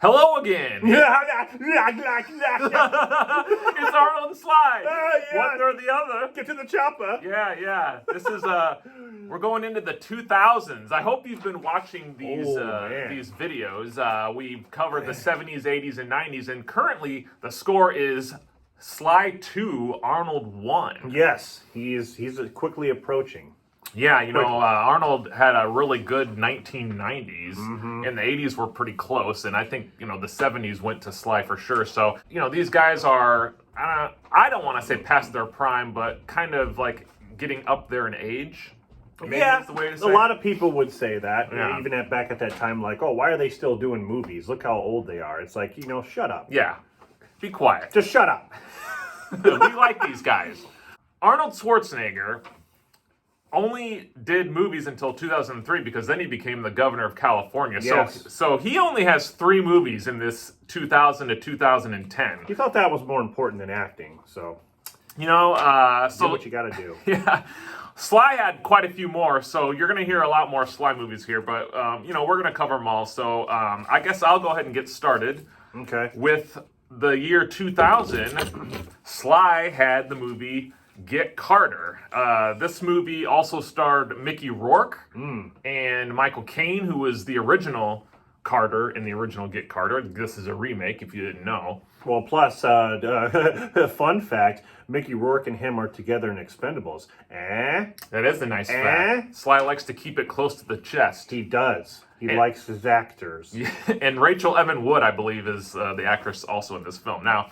Hello again. Get It's Arnold and Sly. yeah. One or the other. to the chopper. Yeah. This is we're going into the 2000s. I hope you've been watching these these videos. We've covered the 70s, 80s, and 90s, and currently the score is Sly 2, Arnold 1. Yes, he's quickly approaching. Yeah, Arnold had a really good 1990s, and the 80s were pretty close, and I think, the 70s went to Sly for sure. So, these guys are, I don't want to say past their prime, but kind of like getting up there in age. Maybe that's the way to say a lot of people would say that, Yeah. even back at that time, like, oh, why are they still doing movies? Look how old they are. It's like, shut up. Yeah, be quiet. Just shut up. We like these guys. Arnold Schwarzenegger only did movies until 2003 because then he became the governor of California. Yes. So he only has 3 movies in this 2000 to 2010. He thought that was more important than acting, so Do do what you got to do. Yeah, Sly had quite a few more, so you're going to hear a lot more Sly movies here, but, we're going to cover them all. So I guess I'll go ahead and get started. Okay. With the year 2000, Sly had the movie Get Carter. This movie also starred Mickey Rourke and Michael Caine, who was the original Carter in the original Get Carter. This is a remake, if you didn't know. Well, plus, fun fact, Mickey Rourke and him are together in Expendables. That is a nice fact. Sly likes to keep it close to the chest. He does. He likes his actors. And Rachel Evan Wood, I believe, is the actress also in this film. Now,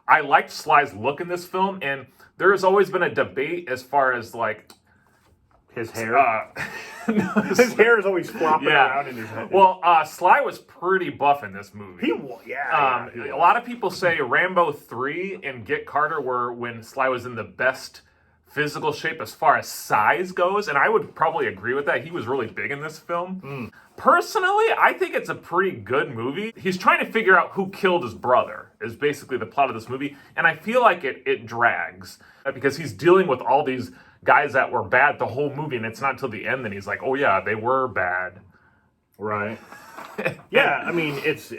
I liked Sly's look in this film, and there has always been a debate as far as, like, His hair? His hair is always flopping around in his head. Well, Sly was pretty buff in this movie. He was. A lot of people say Rambo 3 and Get Carter were when Sly was in the best physical shape as far as size goes, and I would probably agree with that. He was really big in this film. Personally, I think it's a pretty good movie. He's trying to figure out who killed his brother, is basically the plot of this movie, and I feel like it drags, because he's dealing with all these guys that were bad the whole movie, and it's not till the end that he's like, oh yeah, they were bad. Right. Yeah, I mean, it's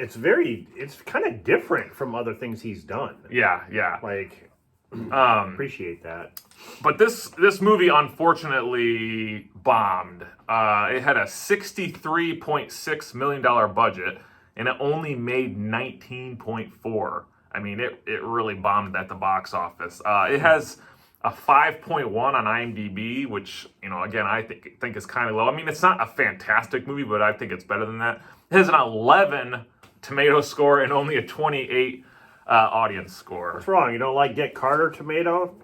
kind of different from other things he's done. Yeah. Like, appreciate that. But this movie unfortunately bombed. It had a $63.6 million budget, and it only made $19.4. I mean, it really bombed at the box office. It has a 5.1 on IMDb, which, again, I think is kind of low. I mean, it's not a fantastic movie, but I think it's better than that. It has an 11 tomato score and only a 28 audience score. What's wrong? You don't like Get Carter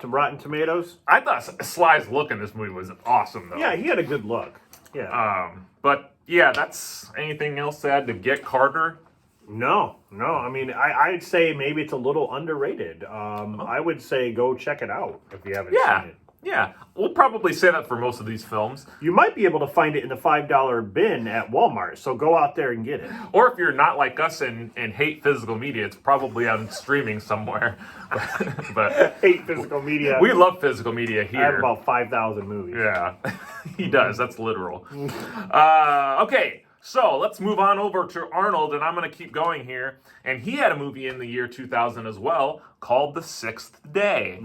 Rotten Tomatoes? I thought Sly's look in this movie was awesome, though. Yeah, he had a good look. Yeah. But yeah, that's anything else to add to Get Carter? No. I mean, I'd say maybe it's a little underrated. I would say go check it out if you haven't seen it. Yeah, we'll probably say that for most of these films. You might be able to find it in the $5 bin at Walmart, so go out there and get it. Or if you're not like us and hate physical media, it's probably on streaming somewhere. But hate physical media. We love physical media here. I have about 5,000 movies. Yeah, he does. That's literal. Okay. So let's move on over to Arnold, and I'm going to keep going here. And he had a movie in the year 2000 as well called The Sixth Day.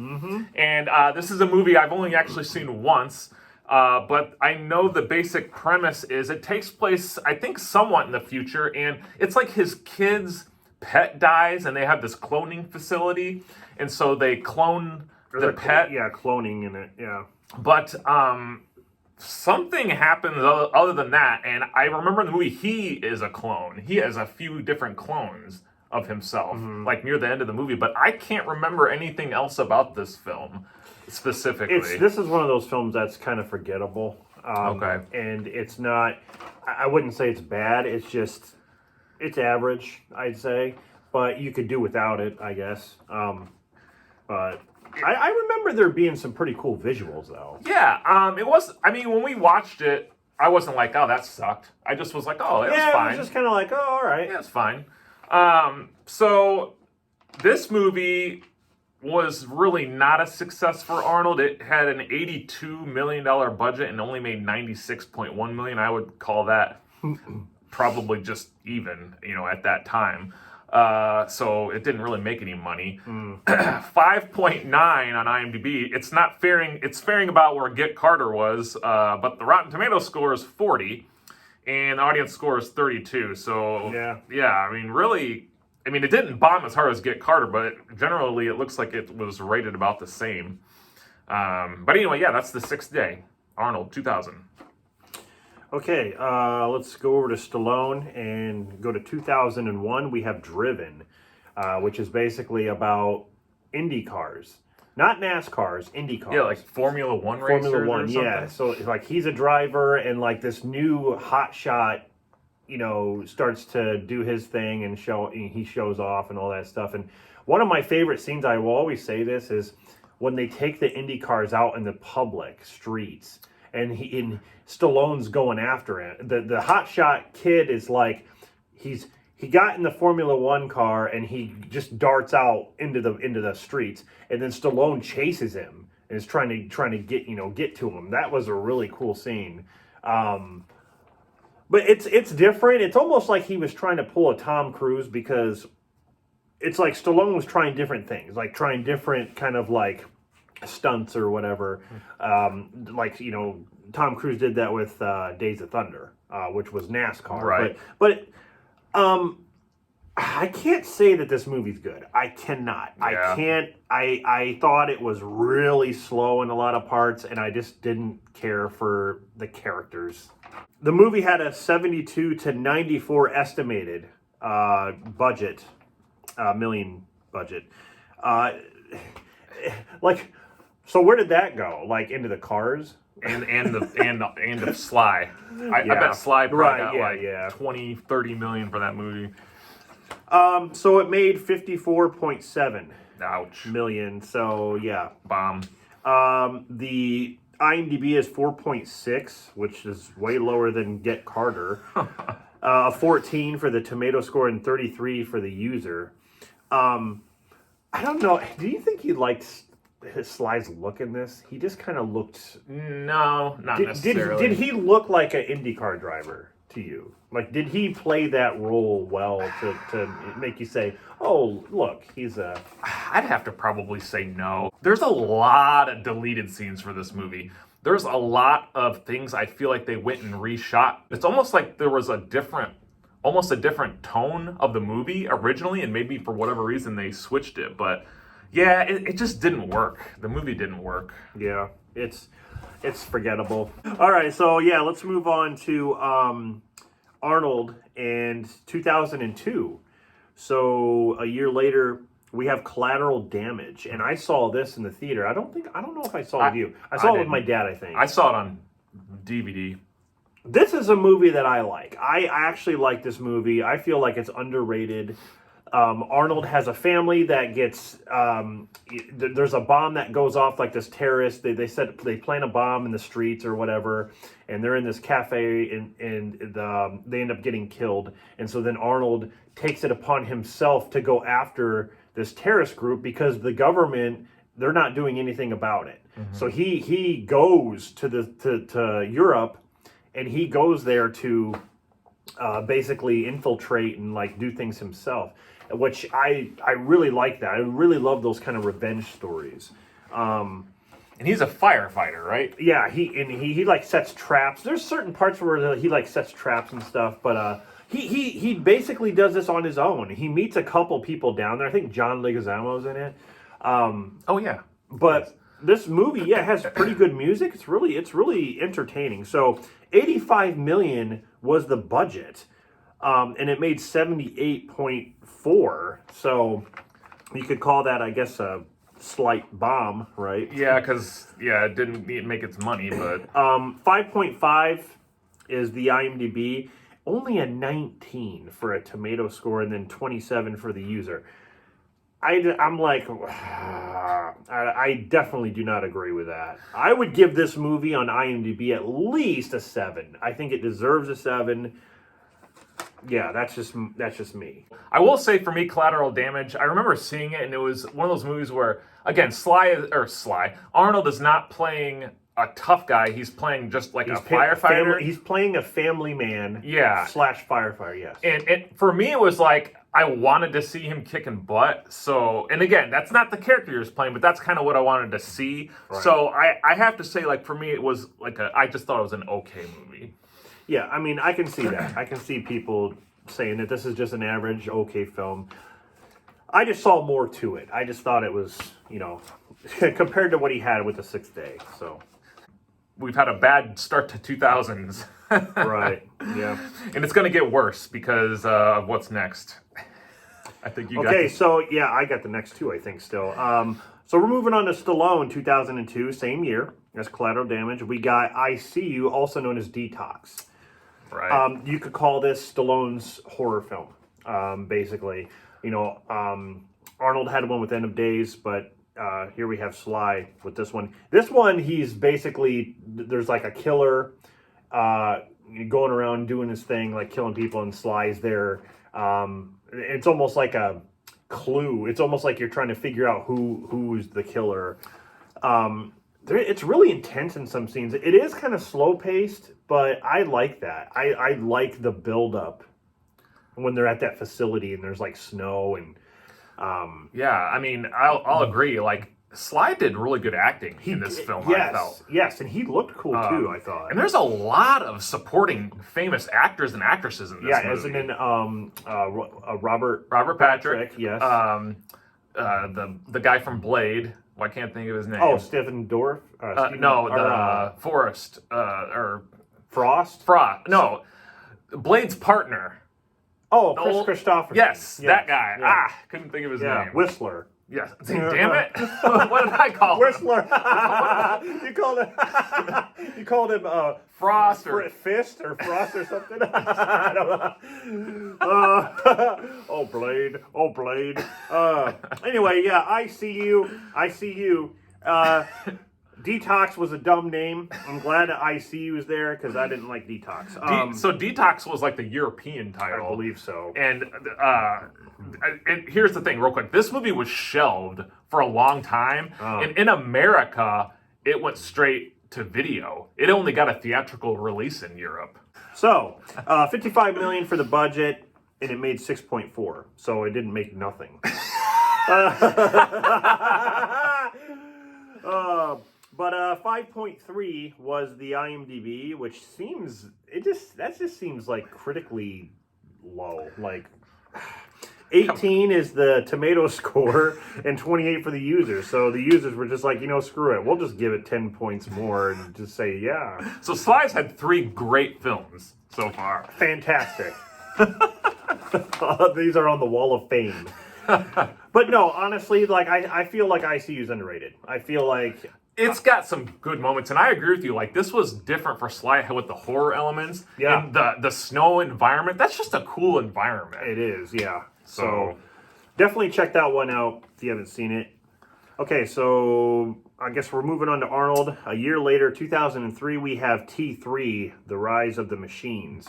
And this is a movie I've only actually seen once, but I know the basic premise is it takes place, I think, somewhat in the future, and it's like his kid's pet dies, and they have this cloning facility, and so they clone the pet. Yeah, cloning in it, yeah. But something happens other than that, and I remember in the movie he is a clone. He has a few different clones of himself, like near the end of the movie, but I can't remember anything else about this film specifically. This is one of those films that's kind of forgettable. Okay. And it's not, I wouldn't say it's bad, it's just, it's average, I'd say, but you could do without it, I guess. But I remember there being some pretty cool visuals, though. Yeah, it was, I mean, when we watched it, I wasn't like, oh, that sucked. I just was like, oh, it was fine. It was just kind of like, oh, all right. Yeah, it's fine. So this movie was really not a success for Arnold. It had an $82 million budget and only made $96.1 million. I would call that probably just even, at that time. So it didn't really make any money. 5.9 on IMDb. It's not faring. It's faring about where Get Carter was, but the Rotten Tomatoes score is 40, and the audience score is 32. So yeah. I mean, really, it didn't bomb as hard as Get Carter, but generally it looks like it was rated about the same. But anyway, yeah, that's The Sixth Day, Arnold, 2000. Okay, let's go over to Stallone and go to 2001. We have Driven, which is basically about Indy cars. Not NASCARs, Indy cars. Yeah, like Formula One racers Formula One, or something? yeah. So, like, he's a driver, and, like, this new hotshot, starts to do his thing, and he shows off and all that stuff. And one of my favorite scenes, I will always say this, is when they take the Indy cars out in the public streets, and Stallone's going after it. The hotshot kid is like, he got in the Formula One car and he just darts out into the streets, and then Stallone chases him and is trying to get to him. That was a really cool scene. But it's different. It's almost like he was trying to pull a Tom Cruise, because it's like Stallone was trying different things, like trying different kind of like stunts or whatever. Tom Cruise did that with Days of Thunder, which was NASCAR. Right. But I can't say that this movie's good. I cannot. Yeah. I can't. I thought it was really slow in a lot of parts, and I just didn't care for the characters. The movie had a 72 to 94 estimated budget, million budget. So where did that go? Like, into the cars? And the Sly. I bet Sly probably got 20, 30 million for that movie. So it made 54.7 Ouch. million. So yeah. Bomb. The IMDb is 4.6, which is way lower than Get Carter. 14 for the tomato score and 33 for the user. I don't know. Do you think he liked Sly's look in this? He just kind of looked... No, not necessarily. Did he look like an IndyCar driver to you? Like, did he play that role well to make you say, oh, look, he's a... I'd have to probably say no. There's a lot of deleted scenes for this movie. There's a lot of things I feel like they went and reshot. It's almost like there was almost a different tone of the movie originally, and maybe for whatever reason they switched it, but... Yeah, it just didn't work. The movie didn't work. Yeah, it's forgettable. All right, so yeah, let's move on to Arnold and 2002. So a year later, we have Collateral Damage, and I saw this in the theater. I don't know if I saw it with you. I saw it with my dad, I think. I saw it on DVD. This is a movie that I like. I actually like this movie. I feel like it's underrated. Arnold has a family that gets, there's a bomb that goes off, like this terrorist, they said they plant a bomb in the streets or whatever, and they're in this cafe, and they end up getting killed. And so then Arnold takes it upon himself to go after this terrorist group, because the government, they're not doing anything about it. Mm-hmm. So he goes to Europe, and he goes there to basically infiltrate and like do things himself, which I really like that. I really love those kind of revenge stories. And he's a firefighter, right? Yeah, he like sets traps. There's certain parts where he like sets traps and stuff, but he basically does this on his own. He meets a couple people down there. I think John Leguizamo's in it. Oh yeah, but this movie, has pretty good music. It's really entertaining. So 85 million was the budget, and it made 78.4. So you could call that, I guess, a slight bomb, right? Yeah, because it didn't make its money, but 5.5 is the IMDb. Only a 19 for a tomato score, and then 27 for the user. I'm like, I definitely do not agree with that. I would give this movie on IMDb at least a 7. I think it deserves a 7. Yeah, that's just me. I will say, for me, Collateral Damage, I remember seeing it, and it was one of those movies where, again, Arnold is not playing a tough guy. He's playing just like a He's firefighter. He's playing a family man. Yeah. / firefighter. Yes. And for me, it was like I wanted to see him kicking butt. So, and again, that's not the character he was playing, but that's kind of what I wanted to see. Right. So I have to say, like, for me, it was like I just thought it was an okay movie. Yeah, I mean, I can see that. I can see people saying that this is just an average, okay film. I just saw more to it. I just thought it was, compared to what he had with The Sixth Day. So we've had a bad start to 2000s. Right. Yeah. And it's going to get worse because of what's next. I think you got. Okay, so yeah, I got the next two. I think still. So we're moving on to Stallone, 2002, same year as Collateral Damage. We got I See You, also known as Detox. Right. You could call this Stallone's horror film, basically. Arnold had one with End of Days, but here we have Sly with this one. This one, he's basically, there's like a killer going around doing his thing, like killing people, and Sly's there. It's almost like a clue. It's almost like you're trying to figure out who's the killer. It's really intense in some scenes. It is kind of slow-paced, but I like that. I like the build-up when they're at that facility and there's like snow and... yeah, I mean, I'll agree. Like, Sly did really good acting in this film, yes, I felt. Yes, and he looked cool too, I thought. And there's a lot of supporting famous actors and actresses in this movie. Yeah, as in Robert Patrick. Yes. The guy from Blade. Well, I can't think of his name. Oh, Stephen Dorff? Forrest. Or Frost? No, Blade's partner. Oh, Chris Christopherson. Yes, that guy. Yeah. Couldn't think of his name. Whistler. Yes. Damn it. What did I call him? Whistler. You called him Frost or Fist or Frost or something. I don't know. Oh Blade. Anyway, yeah, I see you. Detox was a dumb name. I'm glad that ICU is there because I didn't like Detox. So Detox was like the European title. I believe so. And here's the thing, real quick. This movie was shelved for a long time. And in America, it went straight to video. It only got a theatrical release in Europe. So, $55 million for the budget, and it made 6.4. So it didn't make nothing. But 5.3 was the IMDb, which seems like critically low. Like 18 is the tomato score and 28 for the users. So the users were just like, screw it. We'll just give it 10 points more and just say, yeah. So Sly's had 3 great films so far. Fantastic. These are on the Wall of Fame. But no, honestly, like I feel like ICU is underrated. I feel like it's got some good moments, and I agree with you. Like, this was different for Sly with the horror elements. Yeah. And the snow environment. That's just a cool environment. It is, yeah. So definitely check that one out if you haven't seen it. Okay, so I guess we're moving on to Arnold. A year later, 2003, we have T3, The Rise of the Machines.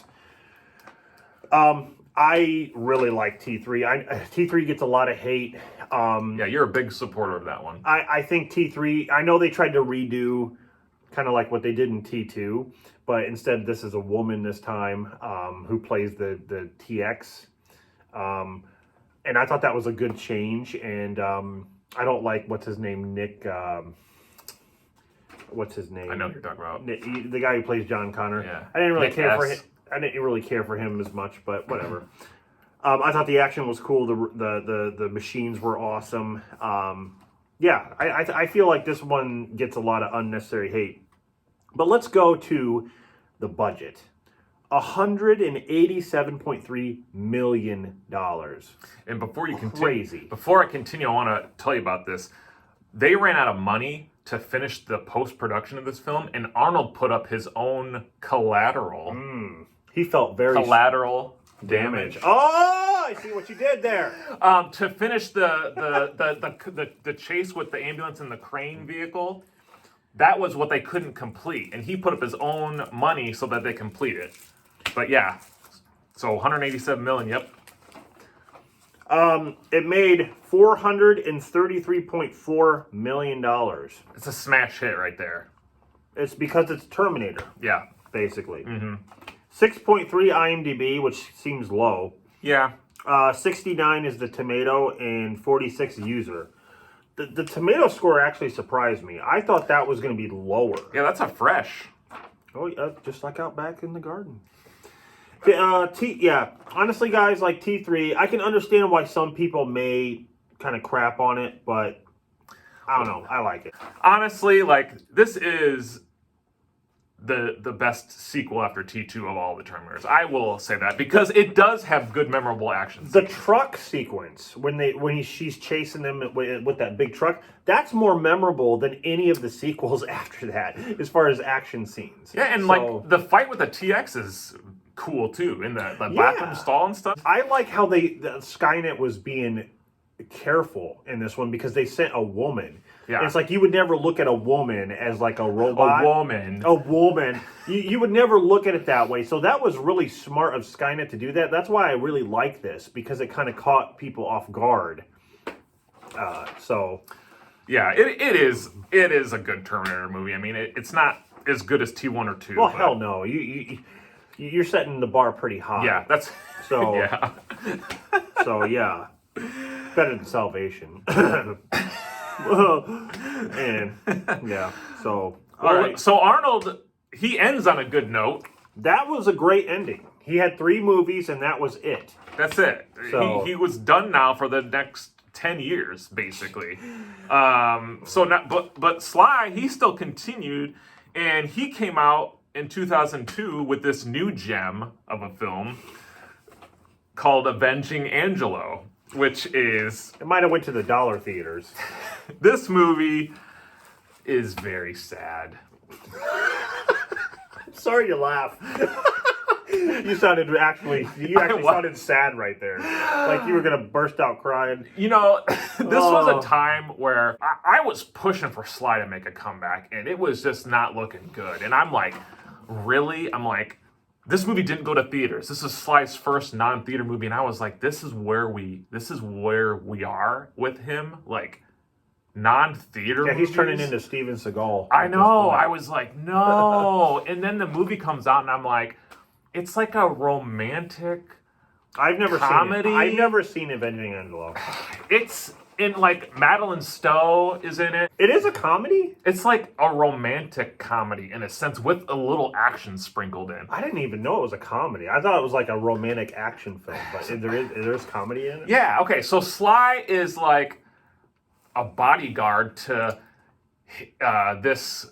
I really like T3. T3 gets a lot of hate. Yeah, you're a big supporter of that one. I think T3, I know they tried to redo kind of like what they did in T2, but instead this is a woman this time who plays the TX. And I thought that was a good change. And I don't like, what's his name, Nick... what's his name? I know who you're talking about. The guy who plays John Connor. Yeah. I didn't really care for him. I didn't really care for him as much, but whatever. I thought the action was cool. The machines were awesome. Yeah, I feel like this one gets a lot of unnecessary hate. But let's go to the budget. $187.3 million. And before you continue, Crazy. Before I continue, I want to tell you about this. They ran out of money to finish the post-production of this film, and Arnold put up his own collateral. He felt very... Collateral damage. Oh, I see what you did there. To finish the chase with the ambulance and the crane vehicle, that was what they couldn't complete, and he put up his own money so that they complete it. But yeah, so 187 million. Yep. It made $433.4 million. It's a smash hit right there. It's because it's Terminator, Yeah. basically. 6.3 IMDb, which seems low. Yeah. 69 is the tomato, and 46 user. The tomato score actually surprised me. I thought that was going to be lower. Yeah, that's a fresh. Oh, yeah, just like out back in the garden. Yeah, honestly, guys, like T3, I can understand why some people may kind of crap on it, but I don't know. I like it. Honestly, like, this is the best sequel after T2 of all the Terminators. I will say that because it does have good, memorable actions. The truck sequence when she's chasing them with that big truck, that's more memorable than any of the sequels after that, as far as action scenes. Yeah, and like the fight with the TX is cool too, in the bathroom stall and stuff. I like how the Skynet was being careful in this one because they sent a woman. Yeah. It's like you would never look at a woman as like a robot. A woman. You would never look at it that way. So that was really smart of Skynet to do that. That's why I really like this, because it kind of caught people off guard. Yeah, it is a good Terminator movie. I mean, it's not as good as T1 or 2. Well, hell no. You're setting the bar pretty high. Yeah, that's... So, yeah. So, yeah. Better than Salvation. And yeah, so all right. So Arnold, he ends on a good note. That was a great ending. He had 3 movies, and that was it. That's it. So, he was done now for the next 10 years, basically. But Sly, he still continued, and he came out in 2002 with this new gem of a film called Avenging Angelo, which is... It might have went to the dollar theaters. This movie is very sad. Sorry to laugh. You sounded sounded sad right there. Like you were going to burst out crying. You know, this was a time where I was pushing for Sly to make a comeback, and it was just not looking good. And I'm like, really? I'm like, this movie didn't go to theaters. This is Sly's first non-theater movie, and I was like, this is where we are with him. Like, non-theater Yeah, he's movies? turning into Steven Seagal. I know. I was like, no. And then the movie comes out, and I'm like, it's like a romantic comedy. Seen it. I've never seen Avenging Angelo. It's in, like, Madeline Stowe is in it. It is a comedy? It's like a romantic comedy in a sense with a little action sprinkled in. I didn't even know it was a comedy. I thought it was like a romantic action film, but there's comedy in it? Yeah, okay. So Sly is like a bodyguard to this,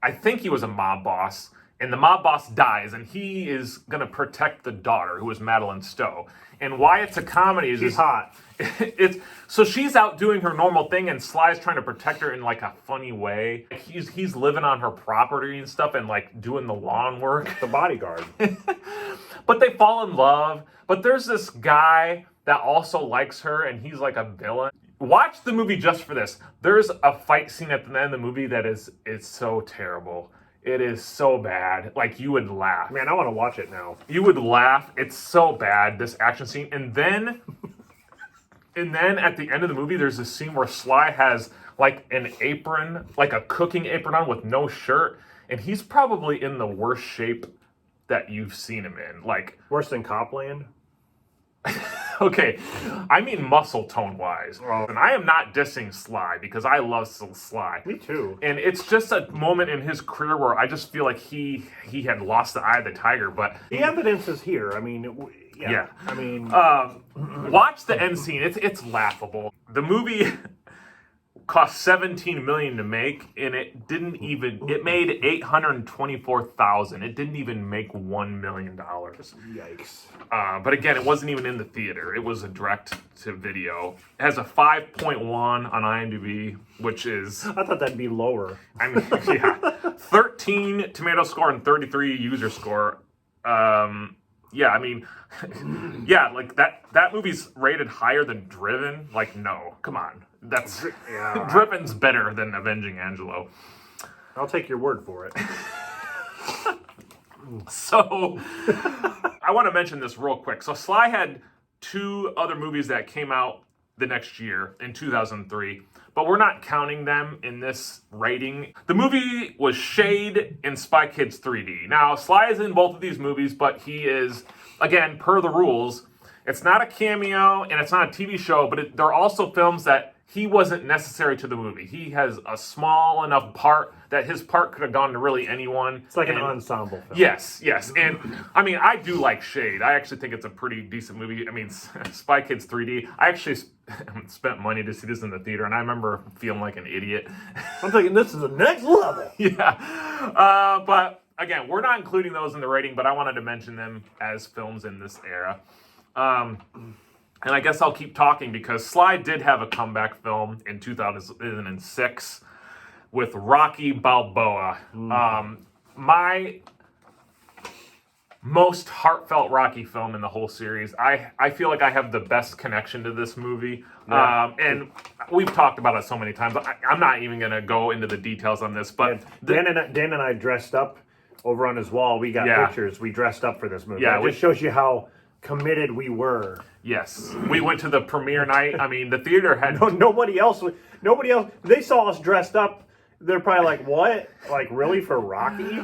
I think he was a mob boss, and the mob boss dies, and he is going to protect the daughter, who is Madeline Stowe. And why it's a comedy is... She's hot. So she's out doing her normal thing, and Sly's trying to protect her in, like, a funny way. He's living on her property and stuff and, like, doing the lawn work. The bodyguard. But they fall in love. But there's this guy that also likes her, and he's, like, a villain. Watch the movie just for this. There's a fight scene at the end of the movie that it's so terrible. It is so bad. Like, you would laugh. Man, I want to watch it now. You would laugh. It's so bad, this action scene. And then at the end of the movie, there's a scene where Sly has, like, an apron, like a cooking apron on with no shirt. And he's probably in the worst shape that you've seen him in. Like, worse than Copland? Okay, I mean muscle tone wise. And I am not dissing Sly because I love Sly. Me too. And it's just a moment in his career where I just feel like he had lost the eye of the tiger. But the evidence is here. I mean, yeah. I mean, watch the end scene. It's laughable. The movie cost $17 million to make, and it made $824,000. It didn't even make $1 million. Yikes. But again, it wasn't even in the theater. It was a direct-to-video. It has a 5.1 on IMDb, which is... I thought that'd be lower. I mean, yeah. 13 tomato score and 33 user score. Yeah, I mean, yeah, like that movie's rated higher than Driven. Like, no, come on. Driven's better than Avenging Angelo. I'll take your word for it. So, I want to mention this real quick. So, Sly had 2 other movies that came out the next year in 2003, but we're not counting them in this rating. The movie was Shade in Spy Kids 3D. Now, Sly is in both of these movies, but he is, again, per the rules, it's not a cameo and it's not a TV show, but they're also films that he wasn't necessary to the movie. He has a small enough part that his part could have gone to really anyone. It's like an ensemble film. Yes. And I mean, I do like Shade. I actually think it's a pretty decent movie. I mean, Spy Kids 3D. I actually spent money to see this in the theater, and I remember feeling like an idiot. I'm thinking this is the next level. Yeah. But again, we're not including those in the rating, but I wanted to mention them as films in this era. And I guess I'll keep talking because Sly did have a comeback film in 2006 with Rocky Balboa. My most heartfelt Rocky film in the whole series. I feel like I have the best connection to this movie. Yeah. And we've talked about it so many times. I'm not even going to go into the details on this. But Dan and I dressed up over on his wall. We got pictures. We dressed up for this movie. Yeah, it just shows you how committed we were. Yes, we went to the premiere night. I mean, the theater had nobody else. They saw us dressed up. They're probably like, "What? Like, really for Rocky?"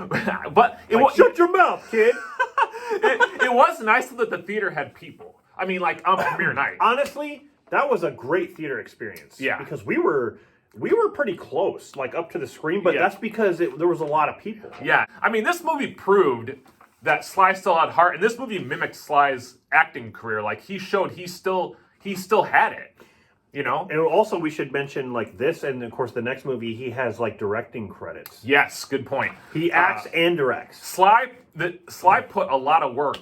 But shut your mouth, kid. it was nice that the theater had people. I mean, like on premiere night. Honestly, that was a great theater experience. Yeah, because we were pretty close, like up to the screen. But that's because there was a lot of people. Yeah, I mean, this movie proved that Sly still had heart, and this movie mimicked Sly's acting career. Like he showed he still had it, you know. And also, we should mention like this, and of course, the next movie he has like directing credits. Yes, good point. He acts and directs. Sly put a lot of work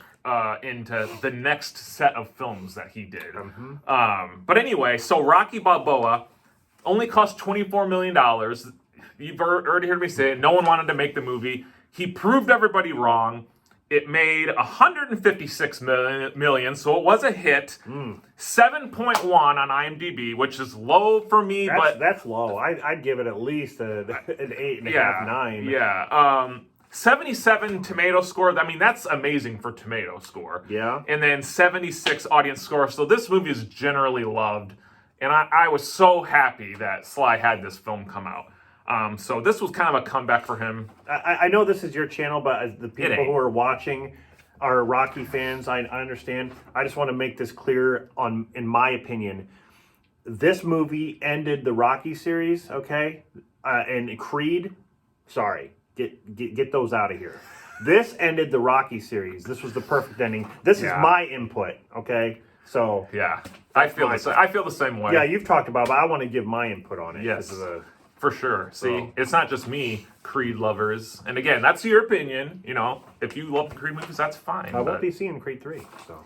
into the next set of films that he did. But anyway, so Rocky Balboa only cost $24 million. You've already heard me say it. No one wanted to make the movie. He proved everybody wrong. It made $156 million, so it was a hit. 7.1 on IMDb, which is low for me, but that's low. I'd give it at least an 8.5, 9. Yeah. 77 tomato score. I mean, that's amazing for tomato score. Yeah. And then 76 audience score. So this movie is generally loved, and I was so happy that Sly had this film come out. So this was kind of a comeback for him. I know this is your channel, but as the people who are watching are Rocky fans. I understand. I just want to make this clear in my opinion. This movie ended the Rocky series, okay? And Creed, sorry, get those out of here. This ended the Rocky series. This was the perfect ending. This is my input, okay? So yeah, I feel the same way. Yeah, you've talked about it, but I want to give my input on it. Yes. For sure. See, it's not just me, Creed lovers. And again, that's your opinion. You know, if you love the Creed movies, that's fine. I won't be seeing Creed 3, so.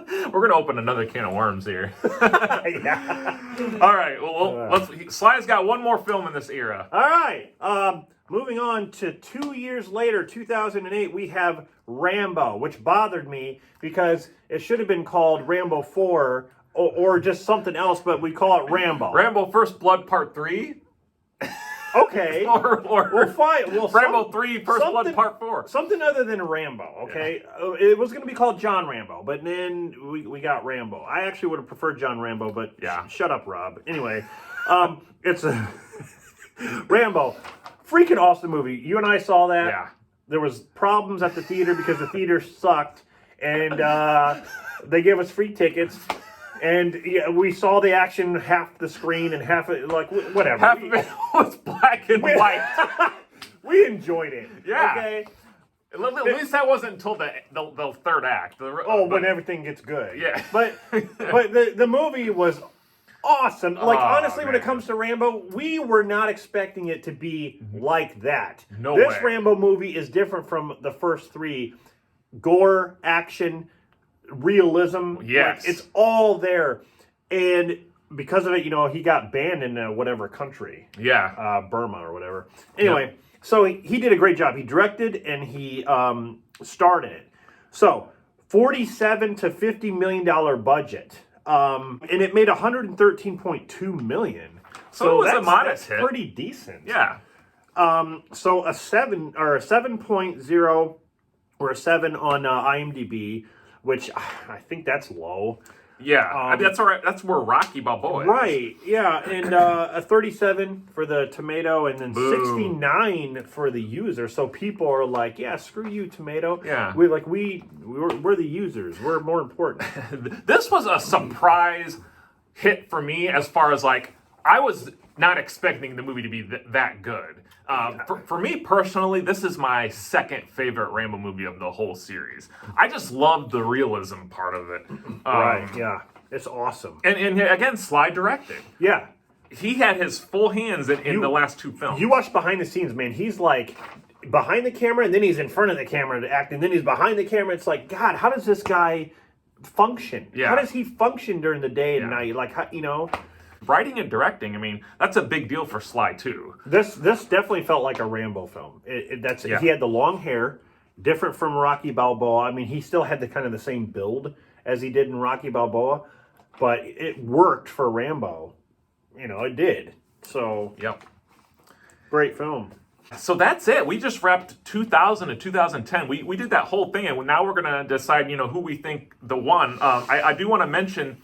We're going to open another can of worms here. Yeah. All right. Well, Sly's got one more film in this era. All right. Moving on to 2 years later, 2008, we have Rambo, which bothered me because it should have been called Rambo 4 or just something else, but we call it Rambo. Rambo First Blood Part 3? Okay. We'll fight. Rambo 3 First Blood Part 4. Something other than Rambo, okay? Yeah. It was going to be called John Rambo, but then we got Rambo. I actually would have preferred John Rambo, but shut up, Rob. Anyway, it's a Rambo. Freaking awesome movie. You and I saw that. Yeah. There was problems at the theater because the theater sucked, and they gave us free tickets. And we saw the action half the screen and half it, like, whatever. Half of it was black and white. We enjoyed it. Yeah. Okay. At least that wasn't until the third act. When everything gets good. Yeah. But the movie was awesome. Like, honestly, when it comes to Rambo, we were not expecting it to be like that. No This way. Rambo movie is different from the first three. Gore, action, realism. Yes. Like, it's all there. And because of it, he got banned in whatever country. Yeah. Burma or whatever. Anyway, so he did a great job. He directed and he starred in it. So, $47 to $50 million budget. And it made $113.2 million. So it was a modest hit. Pretty decent. Yeah. So a 7 or a 7.0 or a 7 on IMDb, which I think that's low. Yeah, I mean, that's all right. That's where Rocky Balboa is. Right, yeah, and a 37 for the tomato, and then Boo. 69 for the user. So people are like, "Yeah, screw you, tomato." Yeah. we're the users. We're more important. This was a surprise hit for me as far as like, I was not expecting the movie to be that good. For me personally, this is my second favorite Rambo movie of the whole series. I just loved the realism part of it. Right, yeah, it's awesome. And again, Sly directed. Yeah, He had his full hands in the last two films. you watch behind the scenes, man. He's like behind the camera, and then he's in front of the camera to act, and then he's behind the camera. It's like, God, how does this guy function? Yeah. How does he function during the day and Yeah. night? Like, how, Writing and directing, I mean, that's a big deal for Sly too. This definitely felt like a Rambo film. Yeah. He had the long hair, different from Rocky Balboa. I mean, he still had the same build as he did in Rocky Balboa, but it worked for Rambo. It did. So, Yep. great film. So that's it. We just wrapped 2000 to 2010. We did that whole thing, and now we're going to decide, who we think the one. I do want to mention,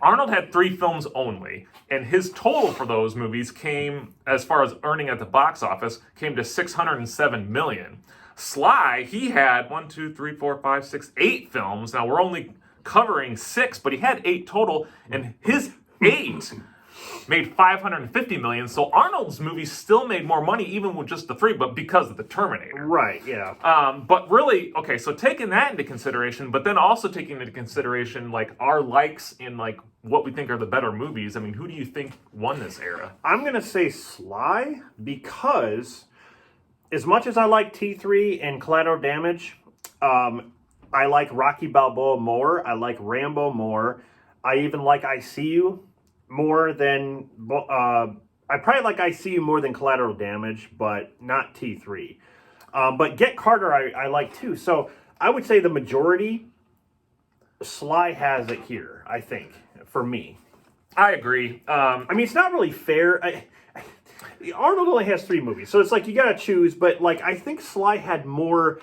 Arnold had 3 films only, and his total for those movies came, as far as earning at the box office, came to $607 million. Sly, he had 8 films. Now we're only covering 6, but he had 8 total, and his 8 made $550 million. So Arnold's movies still made more money even with just the 3, but because of the Terminator. Right, yeah. But really, okay, so taking that into consideration, but then also taking into consideration like our likes and like what we think are the better movies. I mean, who do you think won this era? I'm going to say Sly because as much as I like T3 and Collateral Damage, I like Rocky Balboa more. I like Rambo more. I even like I See You more than I probably like I See You more than Collateral Damage, but not T3. But Get Carter I like too. So I would say the majority, Sly has it here, I think, for me. I agree. I mean, it's not really fair. Arnold only has 3 movies, so it's like you got to choose. But like, I think Sly had more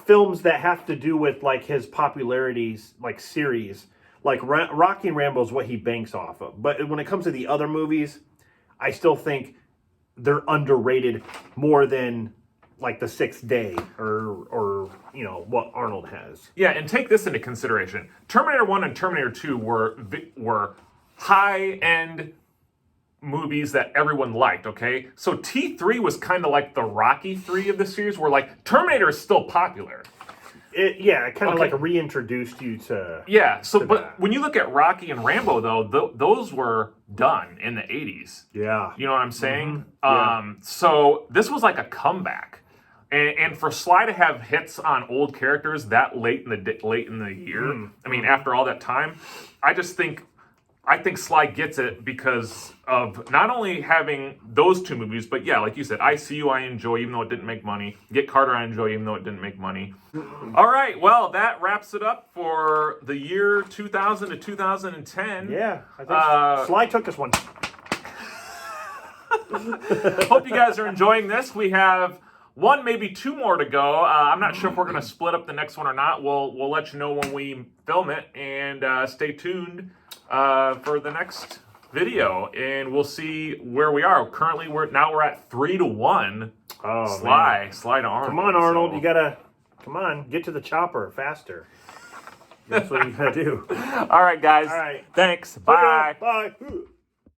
films that have to do with like his popularities, like series. Like Rocky and Rambo is what he banks off of. But when it comes to the other movies, I still think they're underrated more than like The Sixth Day or what Arnold has. Yeah, and take this into consideration. Terminator 1 and Terminator 2 were high-end movies that everyone liked, okay? So T3 was kind of like the Rocky 3 of the series, where like Terminator is still popular. It kind of like reintroduced you to... Yeah, so to but that. when you look at Rocky and Rambo, though, those were done in the 80s. Yeah. You know what I'm saying? Mm-hmm. Yeah. So this was like a comeback. And for Sly to have hits on old characters that late in the year, I mean, after all that time, I think Sly gets it because of not only having those 2 movies, but yeah, like you said, I See You I enjoy even though it didn't make money. Get Carter I enjoy even though it didn't make money. All right, well, that wraps it up for the year 2000 to 2010. Yeah, I think Sly took this one. Hope you guys are enjoying this. We have 1, maybe 2 more to go. I'm not sure if we're going to split up the next one or not. We'll let you know when we film it, and stay tuned for the next video, and we'll see where we are. Currently, we're at 3-1. Oh, Sly to Arnold. Come on, Arnold. So. You gotta get to the chopper faster. That's what you gotta do. All right, guys. All right. Thanks. Bye. Bye.